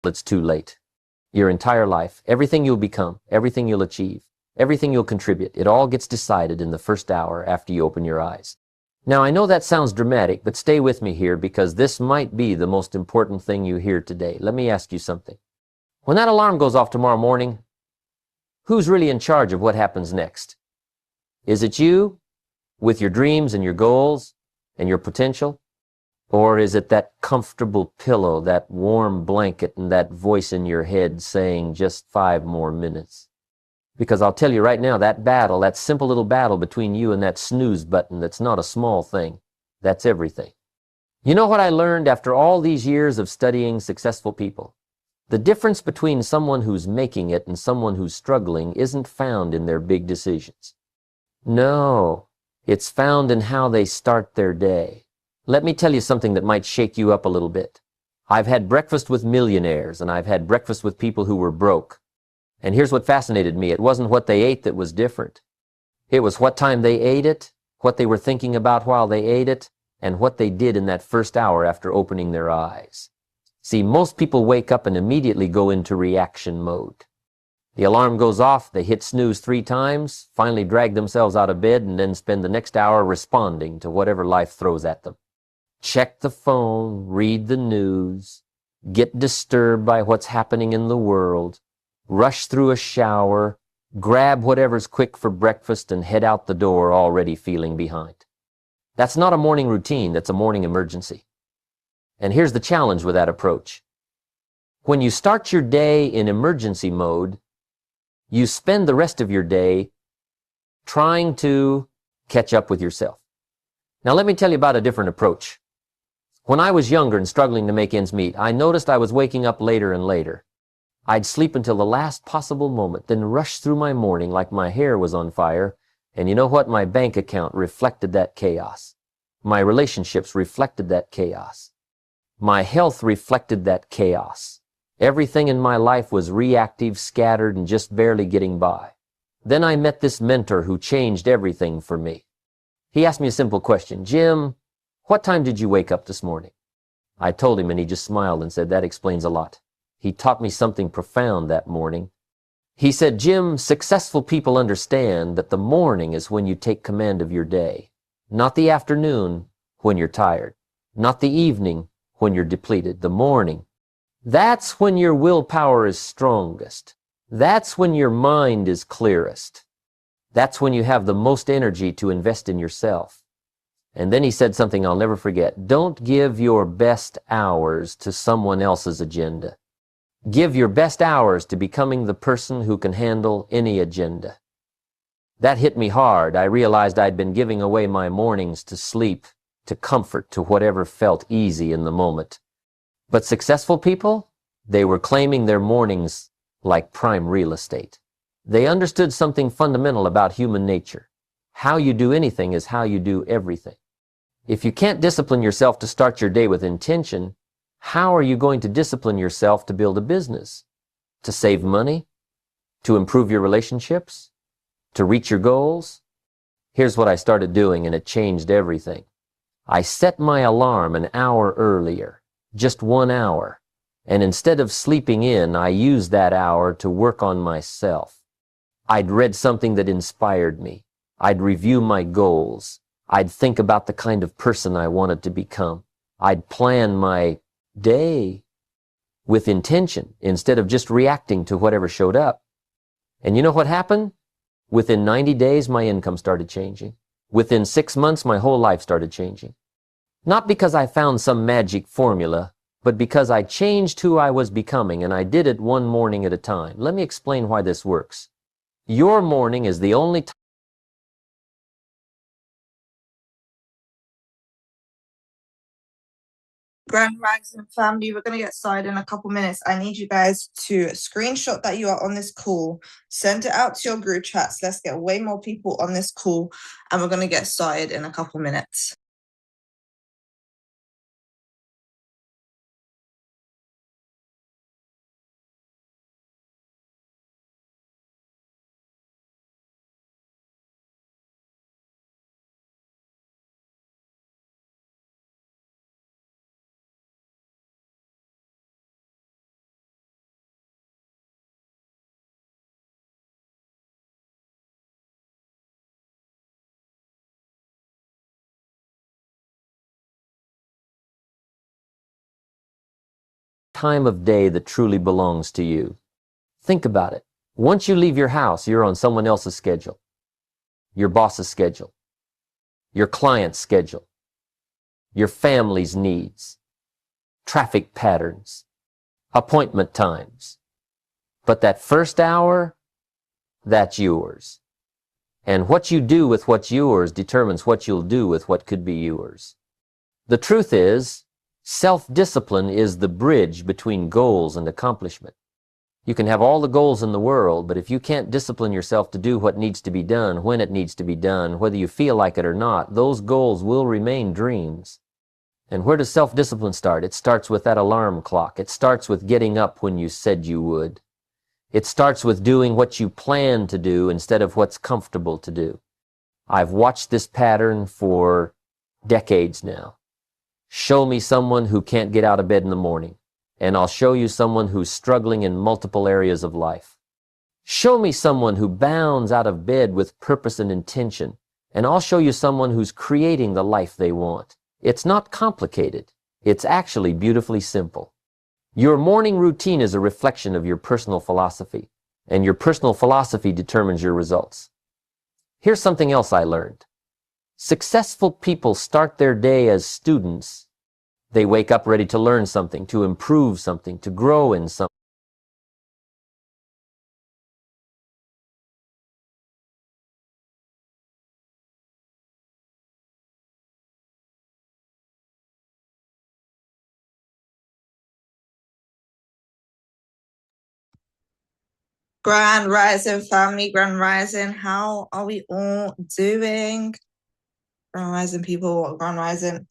it's too late. Your entire life, everything you'll become, everything you'll achieve, everything you'll contribute, it all gets decided in the first hour after you open your eyes. Now, I know that sounds dramatic, but stay with me here because this might be the most important thing you hear today. Let me ask you something. When that alarm goes off tomorrow morning, who's really in charge of what happens next? Is it you with your dreams and your goals and your potential? Or is it that comfortable pillow, that warm blanket, and that voice in your head saying just 5 more minutes? Because I'll tell you right now, that battle, that simple little battle between you and that snooze button, that's not a small thing. That's everything. You know what I learned after all these years of studying successful people? The difference between someone who's making it and someone who's struggling isn't found in their big decisions. No, it's found in how they start their day. Let me tell you something that might shake you up a little bit. I've had breakfast with millionaires, and I've had breakfast with people who were broke. And here's what fascinated me. It wasn't what they ate that was different. It was what time they ate it, what they were thinking about while they ate it, and what they did in that first hour after opening their eyes. See, most people wake up and immediately go into reaction mode. The alarm goes off, they hit snooze 3 times, finally drag themselves out of bed, and then spend the next hour responding to whatever life throws at them. Check the phone, read the news, get disturbed by what's happening in the world, rush through a shower, grab whatever's quick for breakfast, and head out the door already feeling behind. That's not a morning routine, that's a morning emergency. And here's the challenge with that approach. When you start your day in emergency mode, you spend the rest of your day trying to catch up with yourself. Now let me tell you about a different approach. When I was younger and struggling to make ends meet, I noticed I was waking up later and later. I'd sleep until the last possible moment, then rush through my morning like my hair was on fire, and you know what? My bank account reflected that chaos. My relationships reflected that chaos. My health reflected that chaos. Everything in my life was reactive, scattered, and just barely getting by. Then I met this mentor who changed everything for me. He asked me a simple question. Jim, what time did you wake up this morning? I told him, and he just smiled and said, that explains a lot. He taught me something profound that morning. He said, Jim, successful people understand that the morning is when you take command of your day, not the afternoon when you're tired, not the evening when you're depleted, the morning. That's when your willpower is strongest. That's when your mind is clearest. That's when you have the most energy to invest in yourself. And then he said something I'll never forget. Don't give your best hours to someone else's agenda. Give your best hours to becoming the person who can handle any agenda. That hit me hard. I realized I'd been giving away my mornings to sleep, to comfort, to whatever felt easy in the moment. But successful people, they were claiming their mornings like prime real estate. They understood something fundamental about human nature. How you do anything is how you do everything. If you can't discipline yourself to start your day with intention, how are you going to discipline yourself to build a business, to save money, to improve your relationships, to reach your goals? Here's what I started doing, and it changed everything. I set my alarm an hour earlier, just 1 hour, and instead of sleeping in, I used that hour to work on myself. I'd read something that inspired me. I'd review my goals. I'd think about the kind of person I wanted to become. I'd plan my day with intention instead of just reacting to whatever showed up. And you know what happened? Within 90 days, my income started changing. Within 6 months, my whole life started changing. Not because I found some magic formula, but because I changed who I was becoming, and I did it one morning at a time. Let me explain why this works. Your morning is the only time Grand Rising family, we're going to get started in a couple minutes. I need you guys to screenshot that you are on this call, send it out to your group chats. Let's get way more people on this call, and we're going to get started in a couple minutes. time of day that truly belongs to you. Think about it. Once you leave your house, you're on someone else's schedule, your boss's schedule, your client's schedule, your family's needs, traffic patterns, appointment times. But that first hour, that's yours. And what you do with what's yours determines what you'll do with what could be yours. The truth is, self-discipline is the bridge between goals and accomplishment. You can have all the goals in the world, but if you can't discipline yourself to do what needs to be done, when it needs to be done, whether you feel like it or not, those goals will remain dreams. And where does self-discipline start? It starts with that alarm clock. It starts with getting up when you said you would. It starts with doing what you plan to do instead of what's comfortable to do. I've watched this pattern for decades now. Show me someone who can't get out of bed in the morning, and I'll show you someone who's struggling in multiple areas of life. Show me someone who bounds out of bed with purpose and intention, and I'll show you someone who's creating the life they want. It's not complicated. It's actually beautifully simple. Your morning routine is a reflection of your personal philosophy, and your personal philosophy determines your results. Here's something else I learned. Successful people start their day as students. They wake up ready to learn something, to improve something, to grow in something. Grand Rising family, Grand Rising. How are we all doing? Grand Rising people, Grand Rising.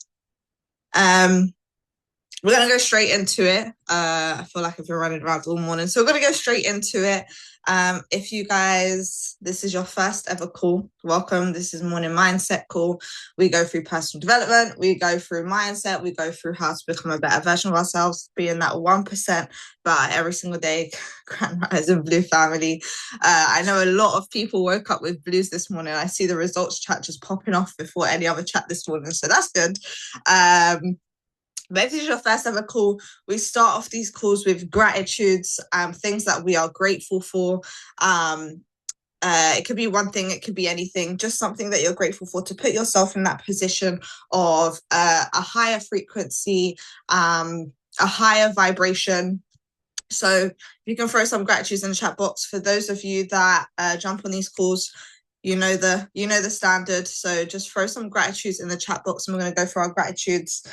We're gonna go straight into it. I feel like I've been running around all morning, so we're gonna go straight into it. If you guys, this is your first ever call, welcome. This is Morning Mindset Call. We go through personal development, we go through mindset, we go through how to become a better version of ourselves, being that 1% but every single day. Grand Rising Blue family. I know a lot of people woke up with blues this morning. I see the results chat just popping off before any other chat this morning, so that's good. But if this is your first ever call, we start off these calls with gratitudes, things that we are grateful for. It could be one thing, it could be anything, just something that you're grateful for to put yourself in that position of a higher frequency, a higher vibration. So you can throw some gratitudes in the chat box. For those of you that jump on these calls, you know the standard. So just throw some gratitudes in the chat box, and we're gonna go through our gratitudes.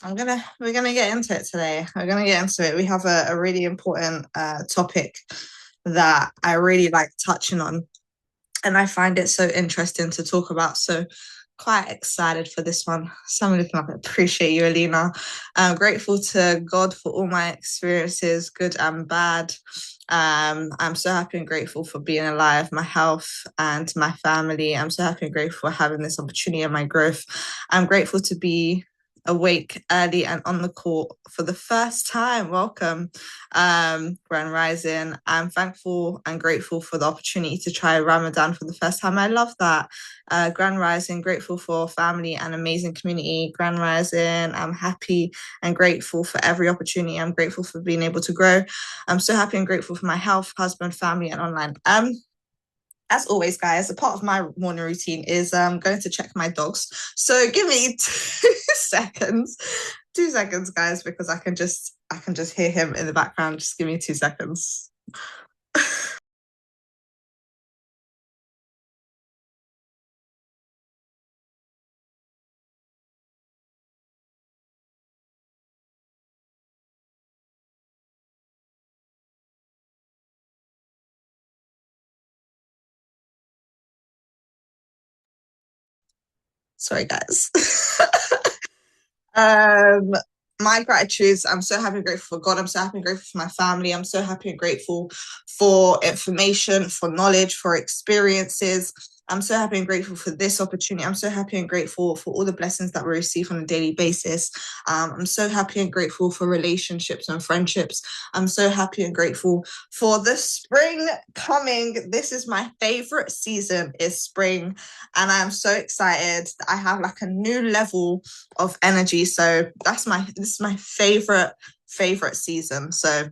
We're gonna get into it today. We're gonna get into it. We have a really important topic that I really like touching on, and I find it so interesting to talk about. So quite excited for this one. Someone looking up, appreciate you, Alina. I'm grateful to God for all my experiences, good and bad. I'm so happy and grateful for being alive, my health and my family. I'm so happy and grateful for having this opportunity and my growth. I'm grateful to be awake early and on the call for the first time. Welcome, Grand Rising. I'm thankful and grateful for the opportunity to try Ramadan for the first time. I love that. Grand Rising, grateful for family and amazing community. Grand Rising, I'm happy and grateful for every opportunity. I'm grateful for being able to grow. I'm so happy and grateful for my health, husband, family, and online. As always, guys, a part of my morning routine is going to check my dogs. So give me 2 seconds. 2 seconds, guys, because I can just hear him in the background. Just give me 2 seconds. Sorry, guys. My gratitudes, I'm so happy and grateful for God. I'm so happy and grateful for my family. I'm so happy and grateful for information, for knowledge, for experiences. I'm so happy and grateful for this opportunity. I'm so happy and grateful for all the blessings that we receive on a daily basis. I'm so happy and grateful for relationships and friendships. I'm so happy and grateful for the spring coming. This is my favorite season, is spring. And I'm so excited. I have like a new level of energy. So this is my favorite season. So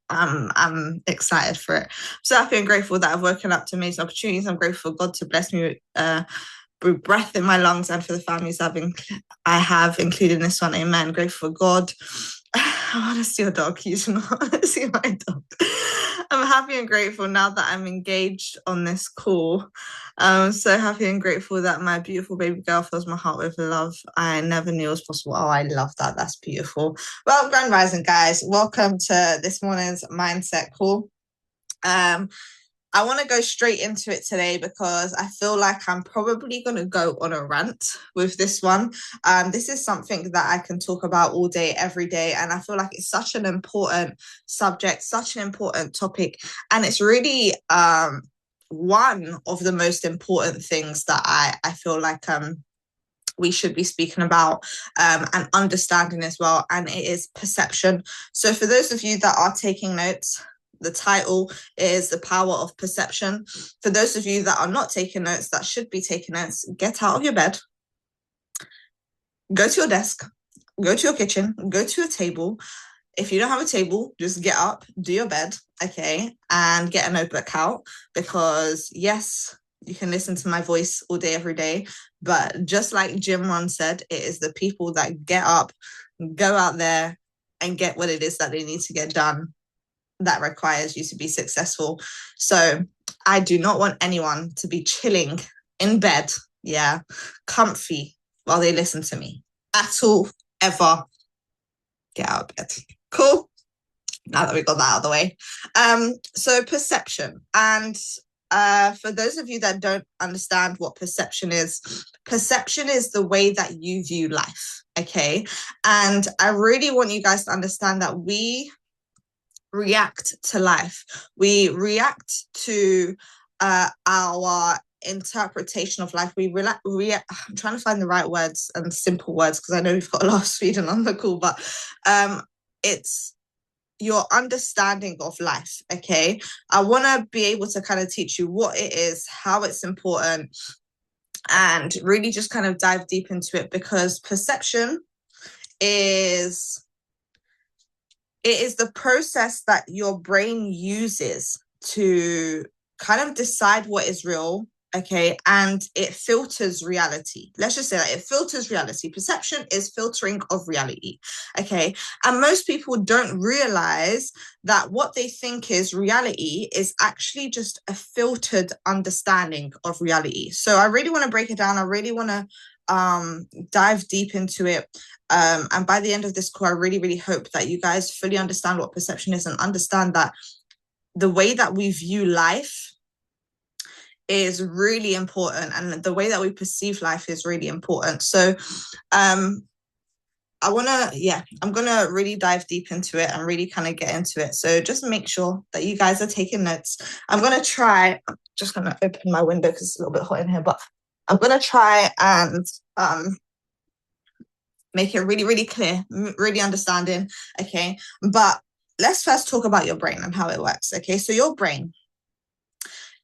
I'm excited for it. I'm so happy and grateful that I've woken up to amazing opportunities. I'm grateful for God to bless me with breath in my lungs and for the families I have included in this one. Amen. Grateful for God. I want to see a dog. You do not want to see my dog. I'm happy and grateful now that I'm engaged on this call. I'm so happy and grateful that my beautiful baby girl fills my heart with love I never knew was possible. Oh, I love that. That's beautiful. Well, Grand Rising, guys. Welcome to this morning's mindset call. I want to go straight into it today because I feel like I'm probably going to go on a rant with this one. This is something that I can talk about all day, every day. And I feel like it's such an important subject, such an important topic. And it's really one of the most important things that I feel like we should be speaking about and understanding as well. And it is perception. So for those of you that are taking notes, the title is The Power of Perception. For those of you that are not taking notes, that should be taking notes, get out of your bed, go to your desk, go to your kitchen, go to your table. If you don't have a table, just get up, do your bed, okay, and get a notebook out, because yes, you can listen to my voice all day, every day, but just like Jim Rohn said, it is the people that get up, go out there and get what it is that they need to get done that requires you to be successful. So I do not want anyone to be chilling in bed, comfy, while they listen to me at all, ever. Get out of bed. Cool. Now that we got that out of the way. So perception. And for those of you that don't understand what perception is the way that you view life, okay? And I really want you guys to understand that we react to life. We react to our interpretation of life. We react. I'm trying to find the right words and simple words because I know we've got a lot of Sweden on the call, but it's your understanding of life, okay? I want to be able to kind of teach you what it is, how it's important, and really just kind of dive deep into it, because perception is the process that your brain uses to kind of decide what is real, okay? And it filters reality. Let's just say that it filters reality. Perception is filtering of reality, okay? And most people don't realize that what they think is reality is actually just a filtered understanding of reality. So I really want to break it down. I really want to dive deep into it. And by the end of this call, I really, really hope that you guys fully understand what perception is and understand that the way that we view life is really important, and the way that we perceive life is really important. So I'm going to really dive deep into it and really kind of get into it. So just make sure that you guys are taking notes. I'm just going to open my window because it's a little bit hot in here, but I'm going to try and make it really, really clear, really understanding, okay? But let's first talk about your brain and how it works, okay? So your brain,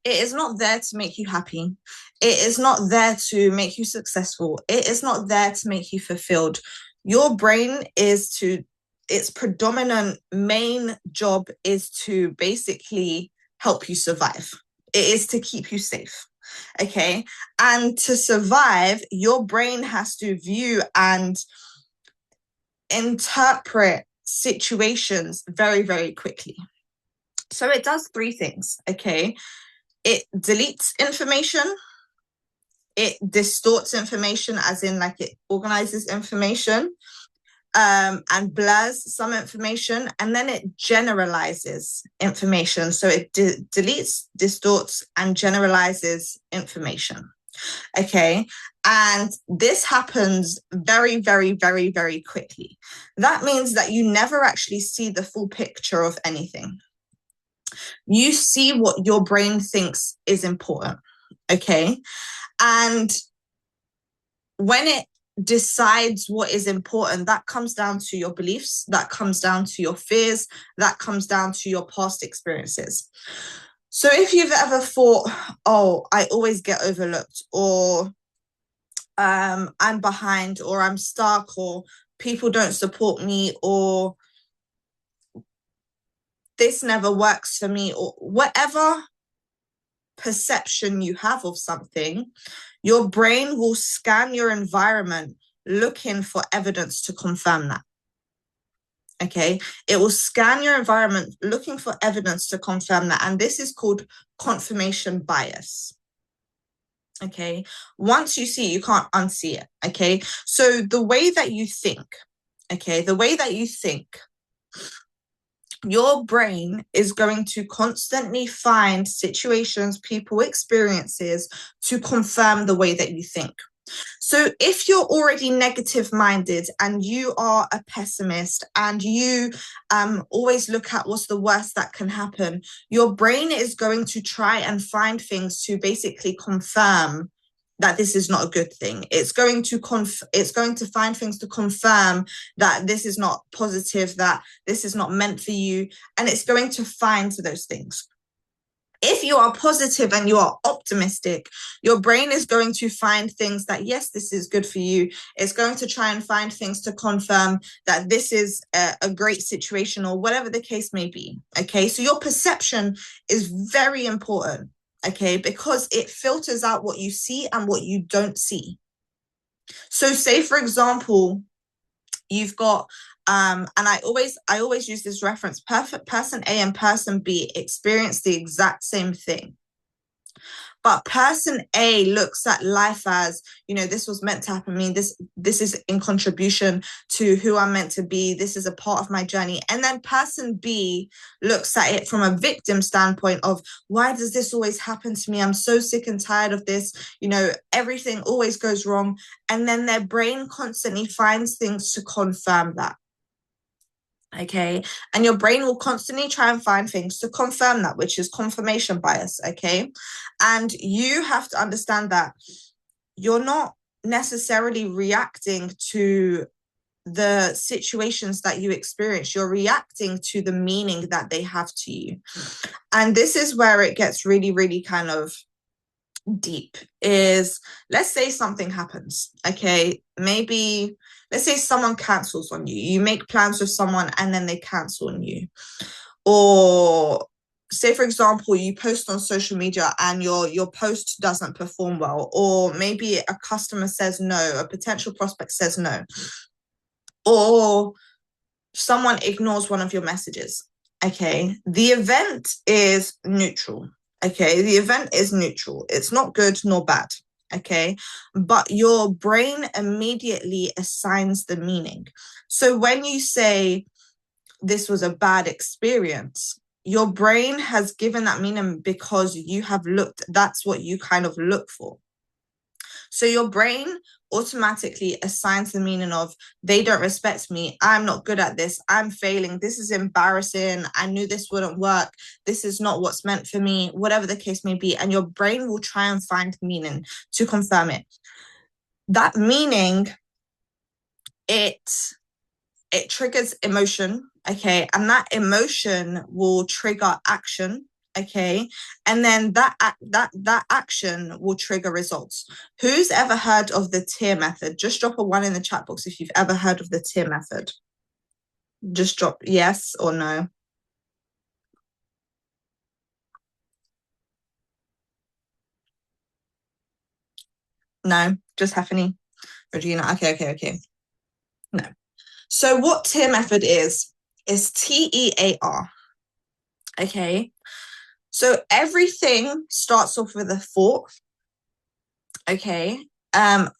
it is not there to make you happy. It is not there to make you successful. It is not there to make you fulfilled. Your brain its predominant main job is to basically help you survive. It is to keep you safe. Okay. And to survive, your brain has to view and interpret situations very, very quickly. So it does three things. Okay. It deletes information. It distorts information, as in like it organizes information, and blurs some information, and then it generalizes information. So it deletes, distorts, and generalizes information. Okay. And this happens very, very, very, very quickly. That means that you never actually see the full picture of anything. You see what your brain thinks is important. okay? And when it decides what is important, that comes down to your beliefs, that comes down to your fears, that comes down to your past experiences. So if you've ever thought, oh, I always get overlooked, or I'm behind, or I'm stuck, or people don't support me, or this never works for me, or whatever perception you have of something, your brain will scan your environment looking for evidence to confirm that. Okay, it will scan your environment looking for evidence to confirm that. And this is called confirmation bias. Okay, once you see it, you can't unsee it. Okay, so the way that you think, your brain is going to constantly find situations, people, experiences to confirm the way that you think. So if you're already negative minded and you are a pessimist and you always look at what's the worst that can happen, your brain is going to try and find things to basically confirm that this is not a good thing. It's going to find things to confirm that this is not positive, that this is not meant for you, and it's going to find those things. If you are positive and you are optimistic, your brain is going to find things that, yes, this is good for you. It's going to try and find things to confirm that this is a great situation, or whatever the case may be. Okay, so your perception is very important, okay, because it filters out what you see and what you don't see. So say, for example, you've got and I always use this reference: person A and person B experience the exact same thing, but person A looks at life as, this was meant to happen to me, this is in contribution to who I'm meant to be, this is a part of my journey. And then person B looks at it from a victim standpoint of, why does this always happen to me? I'm so sick and tired of this, everything always goes wrong. And then their brain constantly finds things to confirm that. Okay, and your brain will constantly try and find things to confirm that, which is confirmation bias. Okay, and you have to understand that you're not necessarily reacting to the situations that you experience, you're reacting to the meaning that they have to you. And this is where it gets really, really kind of deep. Is, let's say something happens, okay, maybe let's say someone cancels on you. You make plans with someone and then they cancel on you. Or say, for example, you post on social media and your post doesn't perform well. Or maybe a customer says no, a potential prospect says no. Or someone ignores one of your messages. Okay, the event is neutral. Okay, the event is neutral. It's not good nor bad. Okay, but your brain immediately assigns the meaning. So when you say this was a bad experience, your brain has given that meaning because you have looked, that's what you kind of look for. So your brain automatically assigns the meaning of, they don't respect me, I'm not good at this, I'm failing, this is embarrassing, I knew this wouldn't work, this is not what's meant for me, whatever the case may be. And your brain will try and find meaning to confirm it. That meaning, it triggers emotion, okay, and that emotion will trigger action. Okay, and then that action will trigger results. Who's ever heard of the TIER method? Just drop a 1 in the chat box if you've ever heard of the TIER method. Just drop yes or no. No, just Heffany. Regina. Okay. No. So what TIER method is TEAR. Okay. So everything starts off with a thought, okay,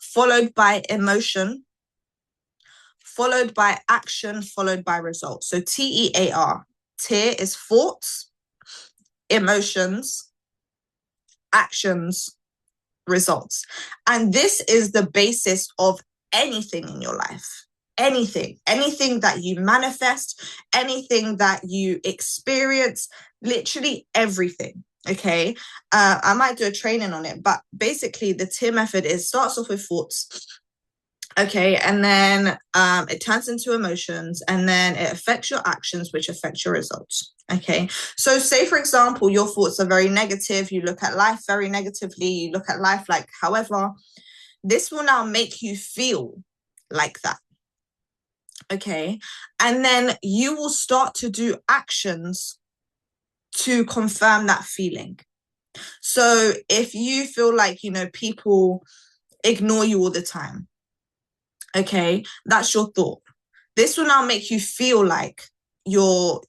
followed by emotion, followed by action, followed by results. So TEAR. TEAR is thoughts, emotions, actions, results. And this is the basis of anything in your life. Anything that you manifest, anything that you experience, literally everything. Okay, I might do a training on it, but basically the TEAR method is starts off with thoughts. Okay, and then it turns into emotions, and then it affects your actions, which affect your results. Okay, so say for example, your thoughts are very negative, you look at life very negatively, you look at life like however, this will now make you feel like that. Okay, and then you will start to do actions to confirm that feeling. So if you feel like, you know, people ignore you all the time, okay, that's your thought. This will now make you feel like you're,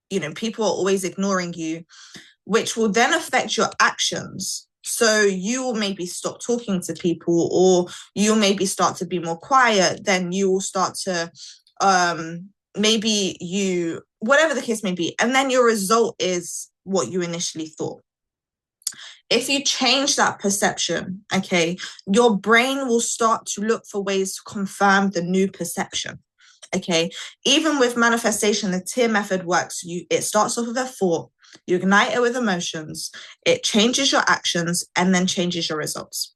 you know, people are always ignoring you, which will then affect your actions. So you will maybe stop talking to people, or you'll maybe start to be more quiet. Then you will start to, maybe you, whatever the case may be. And then your result is what you initially thought. If you change that perception, okay, your brain will start to look for ways to confirm the new perception. Okay, even with manifestation, the TEAR method works. It starts off with a thought, you ignite it with emotions, it changes your actions, and then changes your results.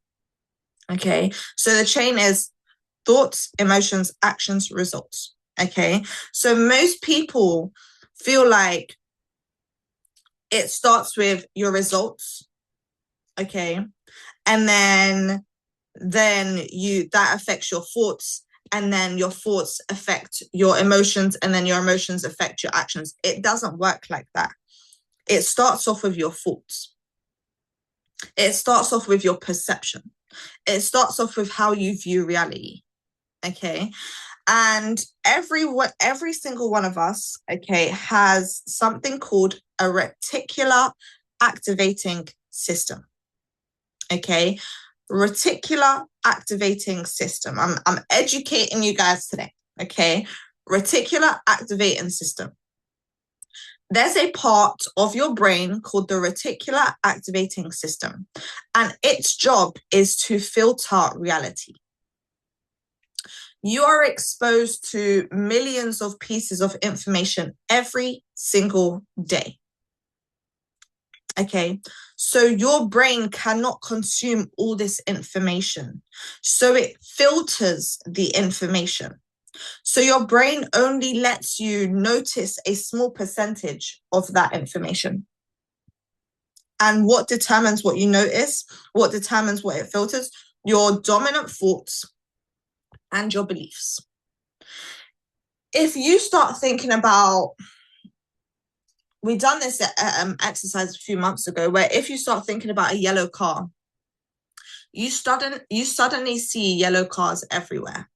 Okay, so the chain is thoughts, emotions, actions, results. Okay, so most people feel like it starts with your results. Okay, and then that affects your thoughts, and then your thoughts affect your emotions, and then your emotions affect your actions. It doesn't work like that. It starts off with your thoughts. It starts off with your perception. It starts off with how you view reality. Okay, and every single one of us, okay, has something called a reticular activating system. Okay, reticular activating system. I'm educating you guys today. Okay, reticular activating system. There's a part of your brain called the reticular activating system, and its job is to filter reality. You are exposed to millions of pieces of information every single day. Okay, so your brain cannot consume all this information. So it filters the information. So your brain only lets you notice a small percentage of that information. And what determines what you notice, what determines what it filters? Your dominant thoughts and your beliefs. If you start thinking about, we done this exercise a few months ago, where if you start thinking about a yellow car, you suddenly see yellow cars everywhere.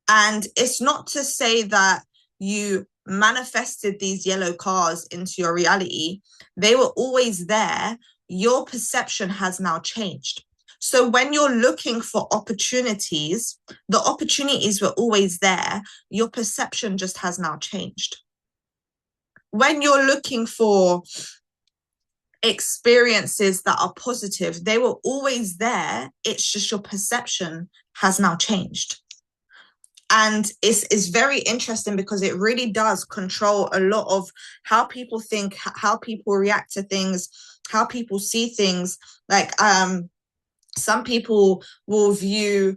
And it's not to say that you manifested these yellow cars into your reality. They were always there. Your perception has now changed. So when you're looking for opportunities, the opportunities were always there. Your perception just has now changed. When you're looking for experiences that are positive, they were always there. It's just your perception has now changed. And it's very interesting because it really does control a lot of how people think, how people react to things, how people see things. Like some people will view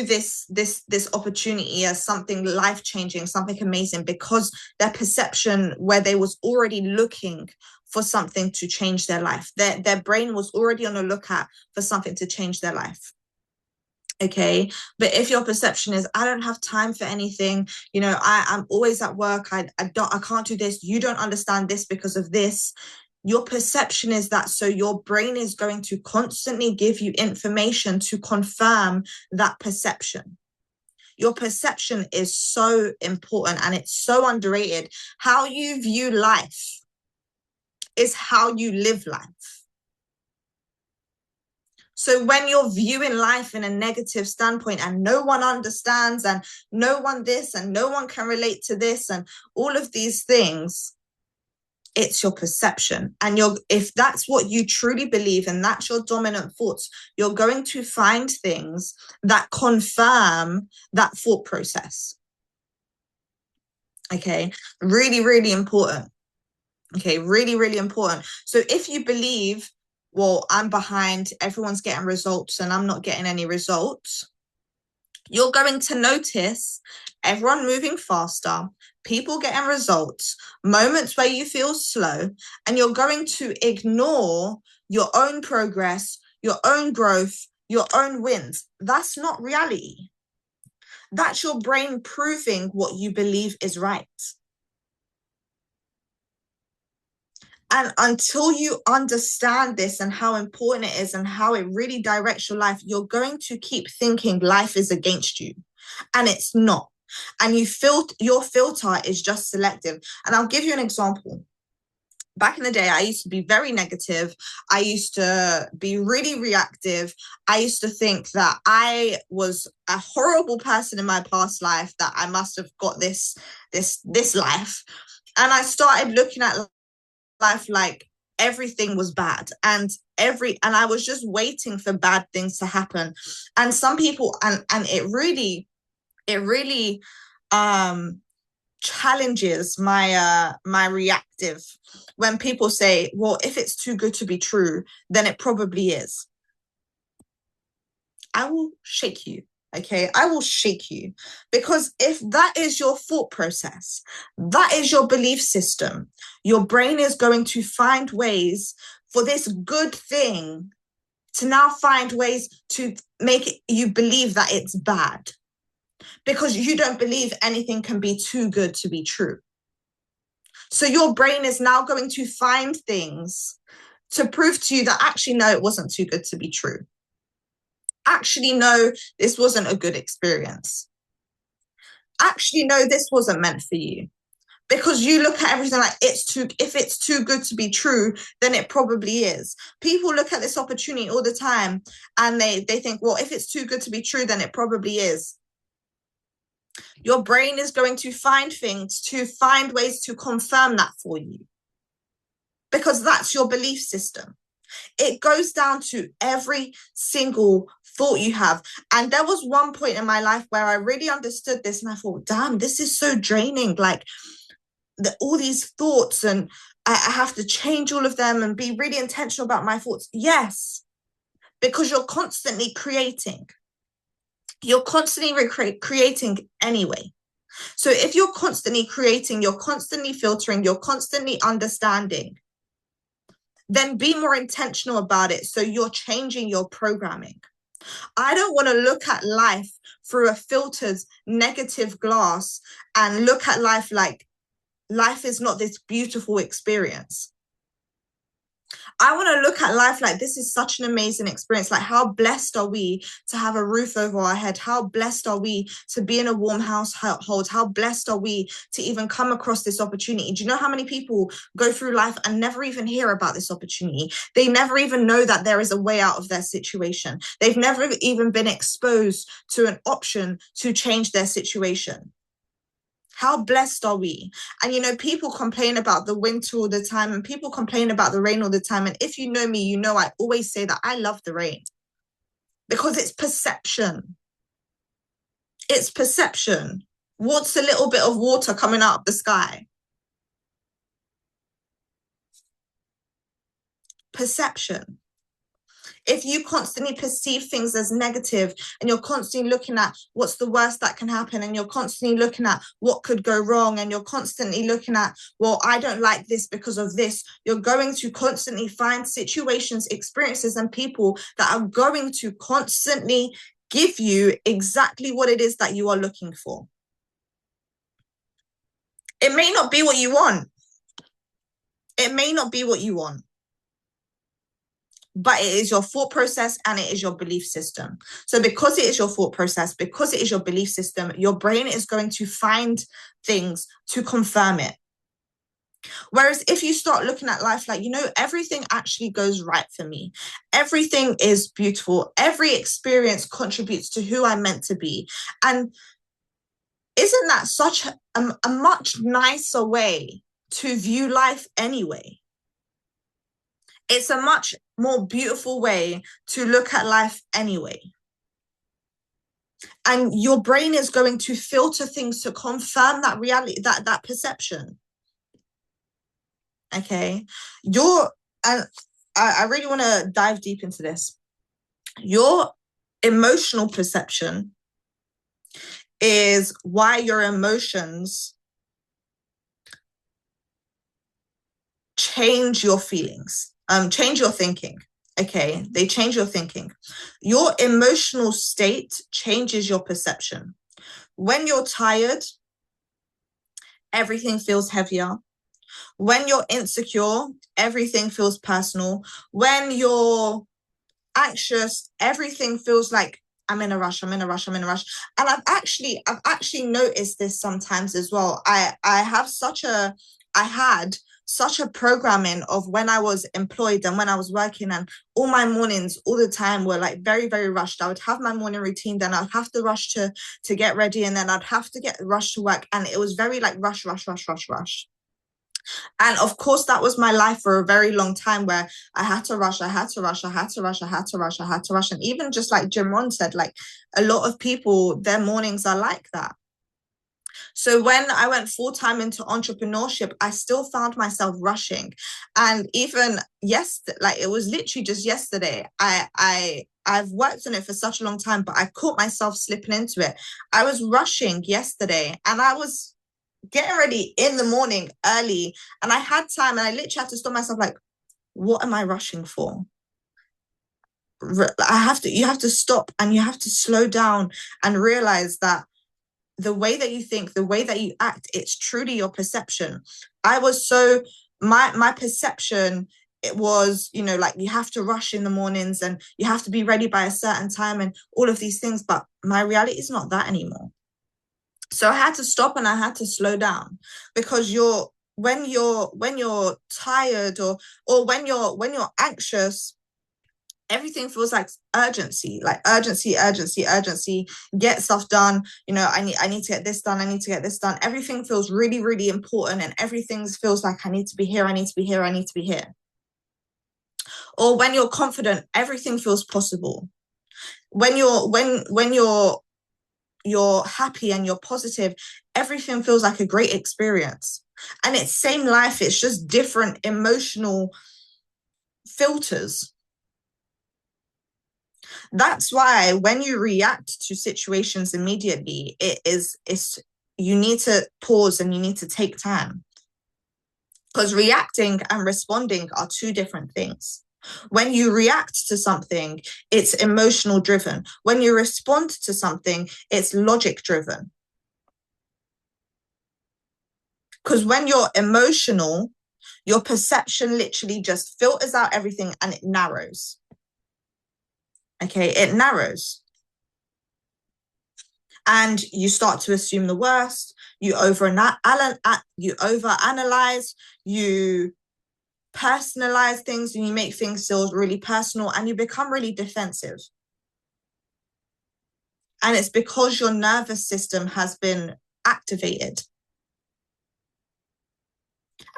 this opportunity as something life-changing, something amazing, because their perception, where they was already looking for something to change their life, their brain was already on the lookout for something to change their life. Okay, but if your perception is, I don't have time for anything, you know, I'm always at work, I can't do this, you don't understand this because of this. Your perception is that, so your brain is going to constantly give you information to confirm that perception. Your perception is so important, and it's so underrated. How you view life is how you live life. So when you're viewing life in a negative standpoint, and no one understands, and no one this, and no one can relate to this, and all of these things, it's your perception. And if that's what you truly believe, and that's your dominant thoughts, you're going to find things that confirm that thought process. Okay, really, really important. Okay, really, really important. So if you believe, well, I'm behind, everyone's getting results and I'm not getting any results, you're going to notice everyone moving faster, people getting results, moments where you feel slow, and you're going to ignore your own progress, your own growth, your own wins. That's not reality. That's your brain proving what you believe is right. And until you understand this and how important it is and how it really directs your life, you're going to keep thinking life is against you. And it's not. And your filter is just selective. And I'll give you an example. Back in the day, I used to be very negative. I used to be really reactive. I used to think that I was a horrible person in my past life, that I must have got this life. And I started looking at life like everything was bad, and I was just waiting for bad things to happen. And some people, and it really challenges my reactive when people say, well, if it's too good to be true, then it probably is. I will shake you. Okay, I will shake you, because if that is your thought process, that is your belief system, your brain is going to find ways for this good thing to now find ways to make you believe that it's bad, because you don't believe anything can be too good to be true. So your brain is now going to find things to prove to you that actually, no, it wasn't too good to be true. Actually, no, this wasn't a good experience. Actually, no, this wasn't meant for you. Because you look at everything like if it's too good to be true, then it probably is. People look at this opportunity all the time and they think, well, if it's too good to be true, then it probably is. Your brain is going to find ways to confirm that for you, because that's your belief system. It goes down to every single thought you have. And there was one point in my life where I really understood this and I thought, damn, this is so draining. Like all these thoughts, and I have to change all of them and be really intentional about my thoughts. Yes, because you're constantly creating. You're constantly creating anyway. So if you're constantly creating, you're constantly filtering, you're constantly understanding, then be more intentional about it. So you're changing your programming. I don't want to look at life through a filtered negative glass and look at life like life is not this beautiful experience. I want to look at life like this is such an amazing experience. Like, how blessed are we to have a roof over our head? How blessed are we to be in a warm household? How blessed are we to even come across this opportunity? Do you know how many people go through life and never even hear about this opportunity? They never even know that there is a way out of their situation. They've never even been exposed to an option to change their situation. How blessed are we? And, you know, people complain about the winter all the time and people complain about the rain all the time. And if you know me, you know I always say that I love the rain because it's perception. It's perception. What's a little bit of water coming out of the sky? Perception. If you constantly perceive things as negative and you're constantly looking at what's the worst that can happen, and you're constantly looking at what could go wrong, and you're constantly looking at, well, I don't like this because of this, you're going to constantly find situations, experiences, and people that are going to constantly give you exactly what it is that you are looking for. It may not be what you want. It may not be what you want. But it is your thought process and it is your belief system. So because it is your thought process, because it is your belief system, your brain is going to find things to confirm it. Whereas if you start looking at life like, you know, everything actually goes right for me. Everything is beautiful. Every experience contributes to who I'm meant to be. And isn't that such a much nicer way to view life anyway? It's a much more beautiful way to look at life anyway. And your brain is going to filter things to confirm that reality, that perception. Okay, and I really want to dive deep into this. Your emotional perception is why your emotions change your feelings, change your thinking. Okay, they change your thinking. Your emotional state changes your perception. When you're tired, everything feels heavier. When you're insecure, everything feels personal. When you're anxious, everything feels like I'm in a rush. And I've actually noticed this sometimes as well. I had such a programming of when I was employed and when I was working, and all my mornings all the time were like very, very rushed. I would have my morning routine, then I'd have to rush to get ready, and then I'd have to get rushed to work. And it was very like rush. And of course, that was my life for a very long time, where I had to rush. And even just like Jimron said, like a lot of people, their mornings are like that. So when I went full-time into entrepreneurship, I still found myself rushing. And even like it was literally just yesterday, I've worked on it for such a long time, but I caught myself slipping into it. I was rushing yesterday, and I was getting ready in the morning early, and I had time, and I literally had to stop myself, like, what am I rushing for? You have to stop, and you have to slow down and realize that the way that you think, the way that you act, it's truly your perception. My perception, it was, like you have to rush in the mornings and you have to be ready by a certain time and all of these things, but my reality is not that anymore. So I had to stop and I had to slow down, because when you're tired or when you're anxious, everything feels like urgency, get stuff done. I need to get this done. Everything feels really, really important, and everything feels like I need to be here. Or when you're confident, everything feels possible. When you're happy and you're positive, everything feels like a great experience. And it's same life, it's just different emotional filters. That's why when you react to situations immediately, you need to pause and you need to take time, because reacting and responding are two different things. When you react to something, it's emotional driven. When you respond to something, it's logic driven. Because when you're emotional, your perception literally just filters out everything and it narrows. Okay, it narrows. And you start to assume the worst, you overanalyze, you personalize things, and you make things feel really personal, and you become really defensive. And it's because your nervous system has been activated.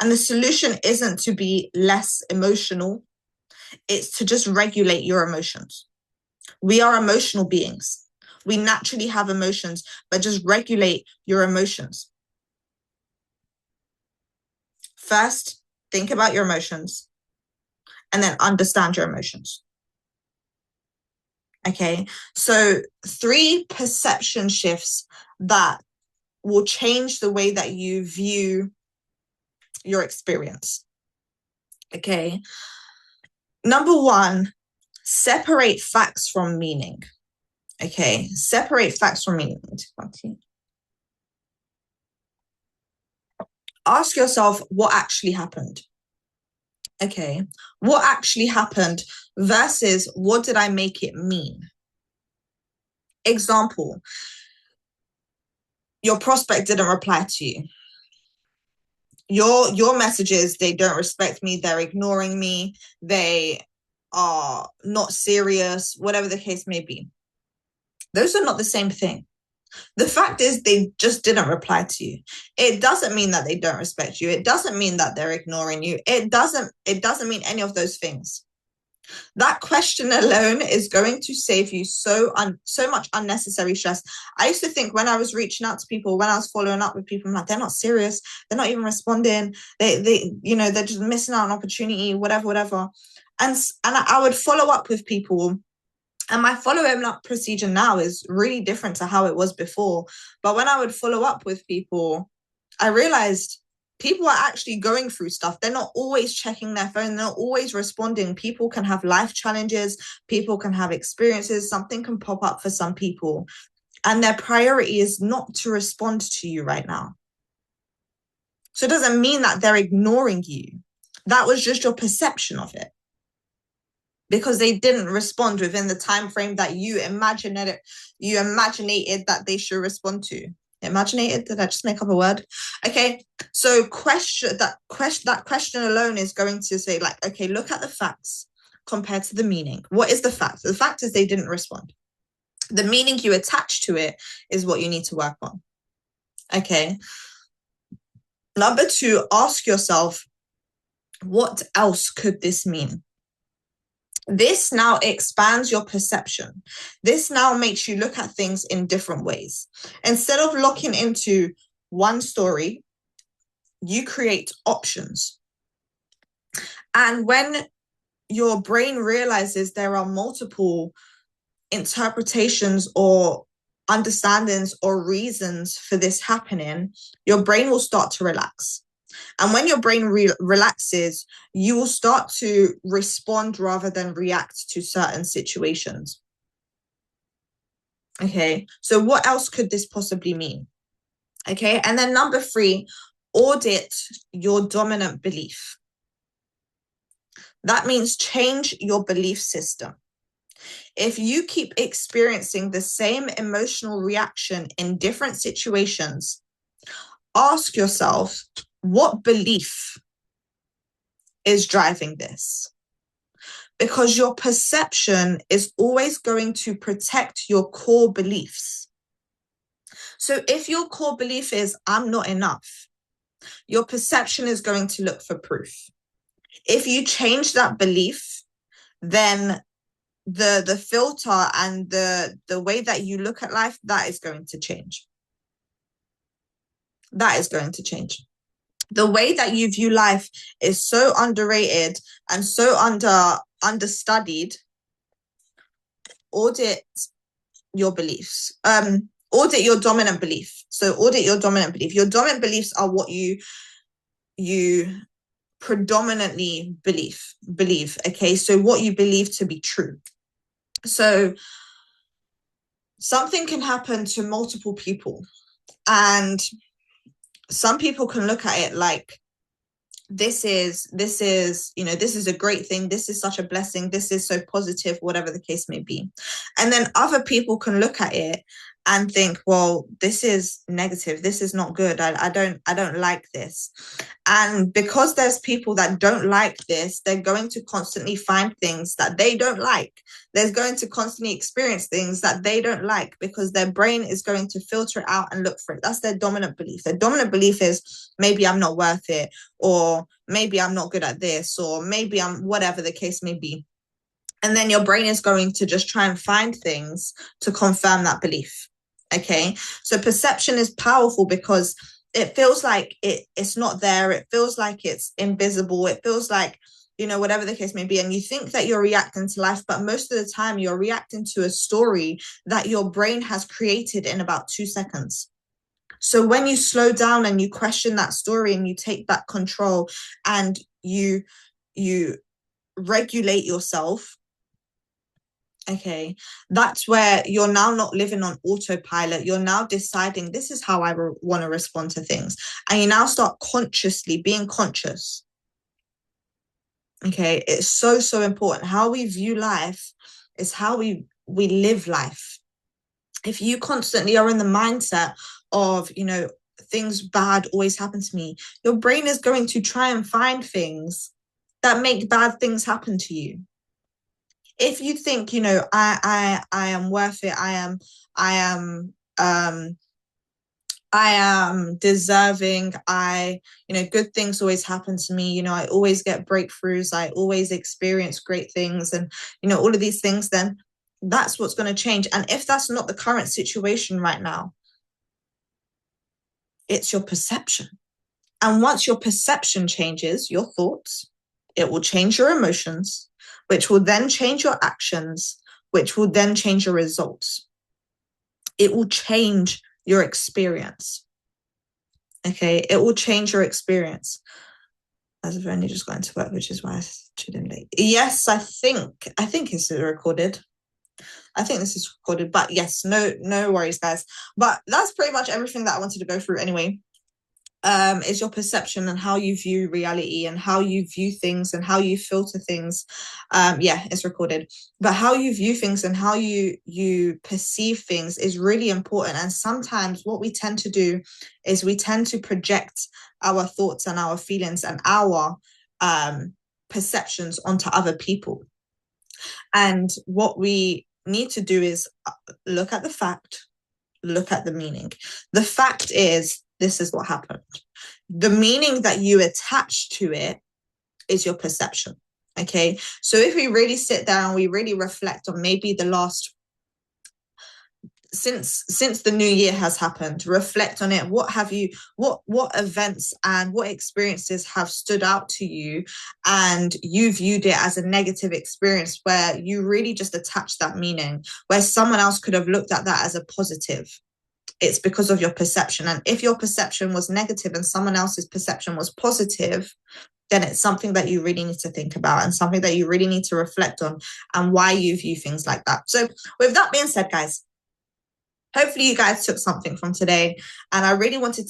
And the solution isn't to be less emotional, it's to just regulate your emotions. We are emotional beings. We naturally have emotions, but just regulate your emotions. First, think about your emotions, and then understand your emotions. Okay, so 3 perception shifts that will change the way that you view your experience. Okay, number 1, separate facts from meaning. Okay, separate facts from meaning. Ask yourself what actually happened. Okay, what actually happened versus what did I make it mean? Example, your prospect didn't reply to you. Your messages, they don't respect me, they're ignoring me, they are not serious, whatever the case may be. Those are not the same thing. The fact is, they just didn't reply to you. It doesn't mean that they don't respect you. It doesn't mean that they're ignoring you. It doesn't mean any of those things. That question alone is going to save you so much unnecessary stress. I used to think when I was reaching out to people, when I was following up with people, I'm like, they're not serious. They're not even responding. They're just missing out on opportunity, whatever. And I would follow up with people. And my follow up procedure now is really different to how it was before. But when I would follow up with people, I realized people are actually going through stuff. They're not always checking their phone. They're not always responding. People can have life challenges. People can have experiences. Something can pop up for some people. And their priority is not to respond to you right now. So it doesn't mean that they're ignoring you. That was just your perception of it, because they didn't respond within the time frame that you imaginated that they should respond to. Imaginated? Did I just make up a word? Okay, so that question alone is going to say, like, okay, look at the facts compared to the meaning. What is the fact? The fact is they didn't respond. The meaning you attach to it is what you need to work on. Okay. Number 2, ask yourself, what else could this mean? This now expands your perception. This now makes you look at things in different ways. Instead of locking into one story, you create options. And when your brain realizes there are multiple interpretations or understandings or reasons for this happening, your brain will start to relax. And when your brain relaxes, you will start to respond rather than react to certain situations. Okay, so what else could this possibly mean? Okay, and then number 3, audit your dominant belief. That means change your belief system. If you keep experiencing the same emotional reaction in different situations, ask yourself, what belief is driving this? Because your perception is always going to protect your core beliefs. So if your core belief is, I'm not enough, your perception is going to look for proof. If you change that belief, then the filter and the way that you look at life, that is going to change. That is going to change. The way that you view life is so underrated and so understudied. Audit your beliefs. Audit your dominant belief. So audit your dominant belief. Your dominant beliefs are what you predominantly believe. Okay, so what you believe to be true. So something can happen to multiple people, and some people can look at it like, this is a great thing, this is such a blessing, this is so positive, whatever the case may be. And then other people can look at it and think, well, this is negative, this is not good, I don't like this. And because there's people that don't like this, they're going to constantly find things that they don't like. They're going to constantly experience things that they don't like, because their brain is going to filter it out and look for it. That's their dominant belief. Their dominant belief is, maybe I'm not worth it, or maybe I'm not good at this, or maybe I'm, whatever the case may be. And then your brain is going to just try and find things to confirm that belief. Okay, so perception is powerful because it feels like it's not there. It feels like it's invisible. It feels like, whatever the case may be. And you think that you're reacting to life, but most of the time you're reacting to a story that your brain has created in about 2 seconds. So when you slow down and you question that story and you take back control and you regulate yourself, okay, that's where you're now not living on autopilot. You're now deciding, this is how I want to respond to things. And you now start being conscious. Okay, it's so, so important. How we view life is how we live life. If you constantly are in the mindset of, things bad always happen to me, your brain is going to try and find things that make bad things happen to you. If you think, I am worth it, I am I am deserving. Good things always happen to me. I always get breakthroughs. I always experience great things and, all of these things, then that's what's going to change. And if that's not the current situation right now, it's your perception. And once your perception changes, your thoughts, it will change your emotions, which will then change your actions, which will then change your results. It will change your experience. Okay, it will change your experience. As I've only just got into work, which is why I tuned in late. Yes, I think it's recorded. I think this is recorded, but yes, no worries, guys. But that's pretty much everything that I wanted to go through anyway. Is your perception and how you view reality and how you view things and how you filter things. It's recorded. But how you view things and how you perceive things is really important. And sometimes what we tend to do is we tend to project our thoughts and our feelings and our perceptions onto other people. And what we need to do is look at the fact, look at the meaning. The fact is, this is what happened. The meaning that you attach to it is your perception. Okay. So if we really sit down, we really reflect on maybe the last, since the new year has happened, reflect on it. What events and what experiences have stood out to you and you viewed it as a negative experience where you really just attached that meaning, where someone else could have looked at that as a positive? It's because of your perception. And if your perception was negative and someone else's perception was positive, then it's something that you really need to think about and something that you really need to reflect on and why you view things like that. So with that being said, guys, hopefully you guys took something from today. And I really wanted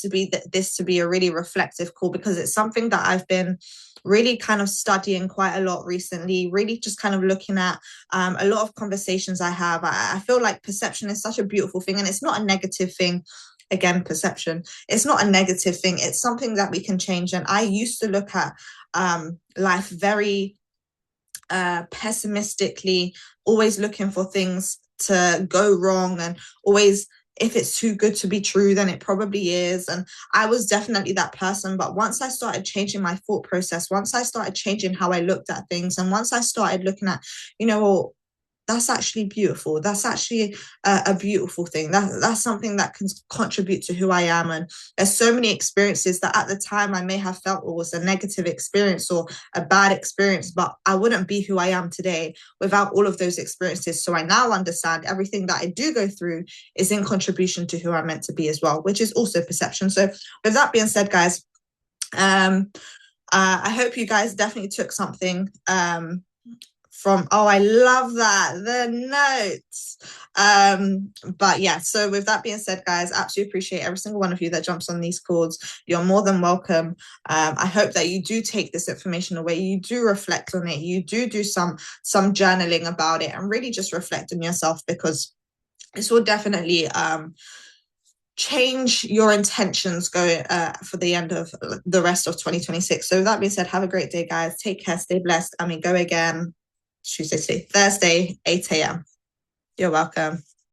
this to be a really reflective call because it's something that I've been really kind of studying quite a lot recently, really just kind of looking at a lot of conversations I have. I feel like perception is such a beautiful thing and it's not a negative thing. Again, perception, it's not a negative thing. It's something that we can change. And I used to look at life very pessimistically, always looking for things to go wrong and always, if it's too good to be true, then it probably is. And I was definitely that person. But once I started changing my thought process, once I started changing how I looked at things, and once I started looking at, that's actually beautiful. That's actually a beautiful thing. That's something that can contribute to who I am. And there's so many experiences that at the time I may have felt it was a negative experience or a bad experience, but I wouldn't be who I am today without all of those experiences. So I now understand everything that I do go through is in contribution to who I'm meant to be as well, which is also perception. So with that being said, guys, I hope you guys definitely took something I love that, the notes. But yeah, so with that being said, guys, absolutely appreciate every single one of you that jumps on these calls. You're more than welcome. I hope that you do take this information away, you do reflect on it, you do some journaling about it and really just reflect on yourself, because this will definitely change your intentions going for the end of the rest of 2026. So with that being said, have a great day, guys. Take care, stay blessed, and we go again Thursday, 8 a.m. You're welcome.